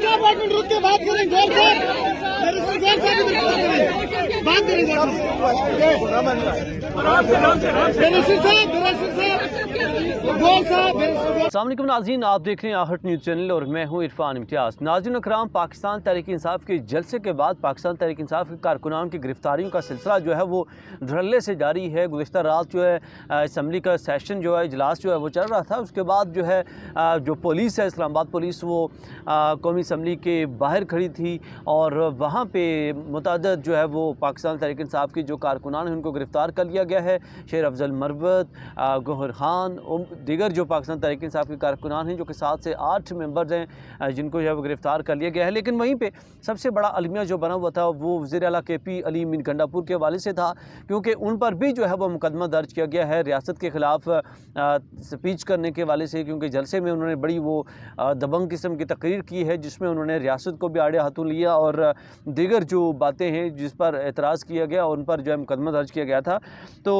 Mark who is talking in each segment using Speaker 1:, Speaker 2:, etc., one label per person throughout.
Speaker 1: साहब 1 मिनट रुक के बात करें गौर साहब बात करें
Speaker 2: अस्सलाम वालेकुम नाज़रीन, आप देख रहे हैं आहट न्यूज़ चैनल और मैं हूं इरफान इम्तियाज़। नाज़रीन इकराम, पाकिस्तान तहरीक इंसाफ के जलसे के बाद पाकिस्तान तहरीक इंसाफ के कारकुनान की गिरफ्तारियों का सिलसिला जो है वो धड़ल्ले से जारी है। गुज़िश्ता रात जो है असम्बली का सेशन जो है इजलास जो है वो चल रहा था। उसके बाद जो है जो पुलिस है, इस्लामाबाद पुलिस, वो कौमी असम्बली के बाहर खड़ी थी और वहाँ पे मुतअद्दिद जो है वो पाकिस्तान तहरीक इंसाफ की जो कारकुनान हैं उनको गिरफ़्तार कर लिया गया है। शेर अफजल मरवत, गौहर खान और दीगर जो पाकिस्तान तहरीक इंसाफ के कारकुनान हैं, जो कि 7 से 8 मेंबर्स हैं जिनको जो है वो गिरफ़्तार कर लिया गया है। लेकिन वहीं पे सबसे बड़ा अलमिया जो बना हुआ था वो वज़ीर आला KP अली मीन गंडापुर के हवाले से था, क्योंकि उन पर भी जो है वो मुकदमा दर्ज किया गया है रियासत के ख़िलाफ़ स्पीच करने के हवाले से, क्योंकि जलसे में उन्होंने बड़ी वो दबंग किस्म की तकरीर की है जिसमें उन्होंने रियासत को भी आड़े हाथों लिया और दीगर जो बातें हैं जिस पर एतराज़ किया गया उन पर जो है मुकदमा दर्ज किया गया था। तो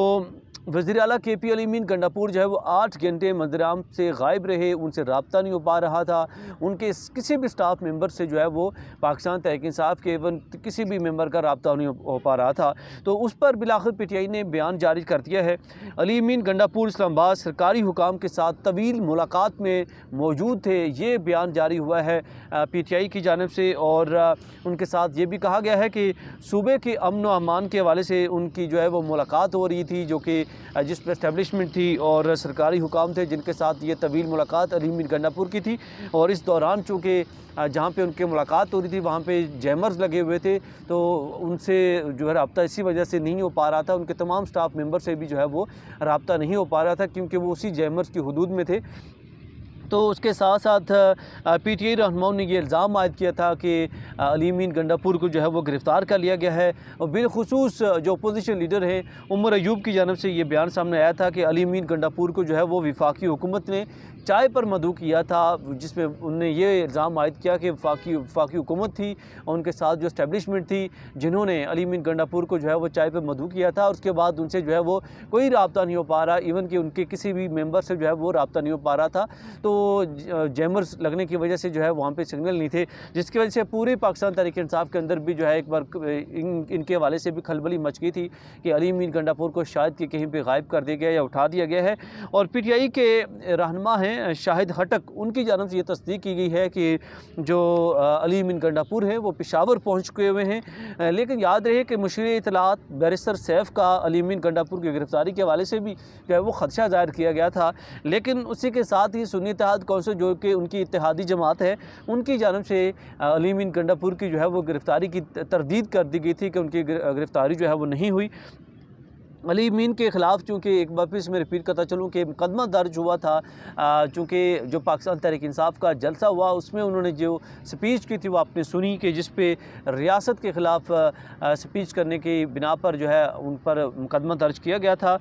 Speaker 2: वज़ीर आला KP अली मीन गंडापुर जो है वो 8 घंटे मंजराम से गायब रहे, उनसे रब्ता नहीं हो पा रहा था। उनके किसी भी स्टाफ मेंबर से जो है वो पाकिस्तान तहरीक इंसाफ के इवन किसी भी मेंबर का रब्ता नहीं हो पा रहा था। तो उस पर बिलाखिर PTI ने बयान जारी कर दिया है। अली मीन गंडापुर इस्लामाबाद सरकारी हुकाम के साथ तवील मुलाकात में मौजूद थे, ये बयान जारी हुआ है PTI की जानिब से। और उनके साथ ये भी कहा गया है कि सूबे के अमन व अमान के हवाले से उनकी जो है वो मुलाकात हो रही थी, जो कि जिस पर इस्टेब्लिशमेंट थी और सरकारी हुकाम थे जिनके साथ ये तवील मुलाकात अली मीन गंडापुर की थी। और इस दौरान चूँकि जहाँ पे उनकी मुलाकात हो रही थी वहाँ पे जैमर्स लगे हुए थे, तो उनसे जो है रब्ता इसी वजह से नहीं हो पा रहा था। उनके तमाम स्टाफ मेंबर से भी जो है वो रब्ता नहीं हो पा रहा था क्योंकि वो उसी जैमर्स की हुदूद में थे। तो उसके साथ साथ PTI रहनुमाओं ने ये इल्ज़ाम आयद किया था कि अली मीन गंडापुर को जो है वो गिरफ़्तार कर लिया गया है। और बिलखुसूस जो अपोजिशन लीडर हैं उमर अयूब की जानिब से ये बयान सामने आया था कि अली मीन गंडापुर को जो है वो वफाकी हुकूमत ने चाय पर मदऊ किया था, जिसमें उन्होंने ये इल्ज़ाम आयद किया कि वफाकी हुकूमत थी और उनके साथ जो इस्टेब्लिशमेंट थी जिन्होंने अली मीन गंडापुर को जो है वो चाय पर मदऊ किया था। उसके बाद उनसे जो है वो कोई रब्ता नहीं हो पा रहा, इवन कि उनके किसी भी मेंबर से जो है वो रब्ता नहीं हो पा रहा था। तो जैमर्स लगने की वजह से जो है वहाँ पे सिग्नल नहीं थे, जिसकी वजह से पूरे पाकिस्तान तहरीक इंसाफ के अंदर भी जो है एक बार इनके हवाले से भी खलबली मच गई थी कि अली मीन गंडापुर को शायद कि कहीं पे गायब कर दिया गया या उठा दिया गया है। और PTI के रहनुमा हैं शाहिद खटक, उनकी जानिब से ये तस्दीक की गई है कि जो अली मीन गंडापुर हैं वो पेशावर पहुँच चुके हुए हैं। लेकिन याद रहे कि मुशीर इत्तलात बैरिस्टर सैफ का अली मीन गंडापुर की गिरफ़्तारी के हवाले से भी जो है वो खदशा ज़ाहिर किया गया था। लेकिन उसी के साथ ही सुन्नी इत्तेहाद कौंसिल जो कि उनकी इत्तेहादी जमात है उनकी जानिब से अली मीन गंडापुर की जो है वो गिरफ़्तारी की तरदीद कर दी गई थी कि उनकी गिरफ़्तारी जो है वो नहीं हुई। अली मीन के ख़िलाफ़ चूँकि एक बार फिर इसमें रिपीट करता चलूँ कि मुकदमा दर्ज हुआ था, चूँकि जो पाकिस्तान तहरीक इंसाफ का जलसा हुआ उसमें उन्होंने जो स्पीच की थी वो आपने सुनी कि जिस पे रियासत के ख़िलाफ़ स्पीच करने की बिना पर जो है उन पर मुकदमा दर्ज किया गया था।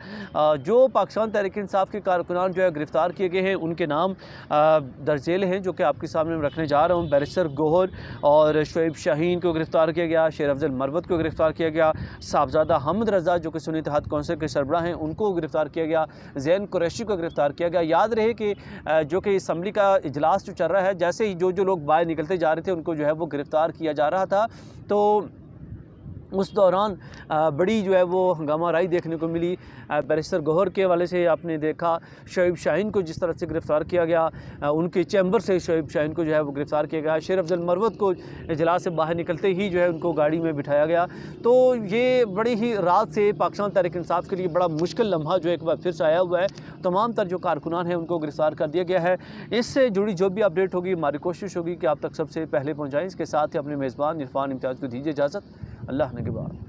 Speaker 2: जो पाकिस्तान तहरीक इंसाफ के कारकुनान जो है गिरफ़्तार किए गए हैं उनके नाम दर्जेल हैं, जो कि आपके सामने मैं रखने जा रहा हूँ। बैरिस्टर गौहर और शोएब शाहीन को गिरफ़्तार किया गया, शेर अफजल मरवत को गिरफ़्तार किया गया, साहबजादा हमद रज़ा जो कि सुन्नी इत्तेहाद कौंसिल के सरबराह हैं उनको गिरफ़्तार किया गया, ज़ैन कुरैशी को गिरफ़्तार किया गया। याद रहे कि जो कि असम्बली का इजलास जो चल रहा है, जैसे ही जो लोग बाहर निकलते जा रहे थे उनको जो है वो गिरफ़्तार किया जा रहा था। तो उस दौरान बड़ी जो है वो हंगामा राई देखने को मिली। बैरिस्टर गौहर के हवाले से आपने देखा शोएब शाहीन को जिस तरह से गिरफ़्तार किया गया, उनके चैम्बर से शोएब शाहीन को जो है वो गिरफ़्तार किया गया। शेर अफजल मरवत को इजलास से बाहर निकलते ही जो है उनको गाड़ी में बिठाया गया। तो ये बड़ी ही रात से पाकिस्तान तहरीक इंसाफ के लिए बड़ा मुश्किल लम्हा जो एक बार फिर से आया हुआ है। तमाम तर जो कारकुनान हैं उनको गिरफ़्तार कर दिया गया है। इससे जुड़ी जो भी अपडेट होगी हमारी कोशिश होगी कि आप तक सबसे पहले पहुँचाएँ। इसके साथ ही अपने मेज़बान इरफान इम्तियाज़ को दीजिए इजाज़त। अल्लाह ने के बाद।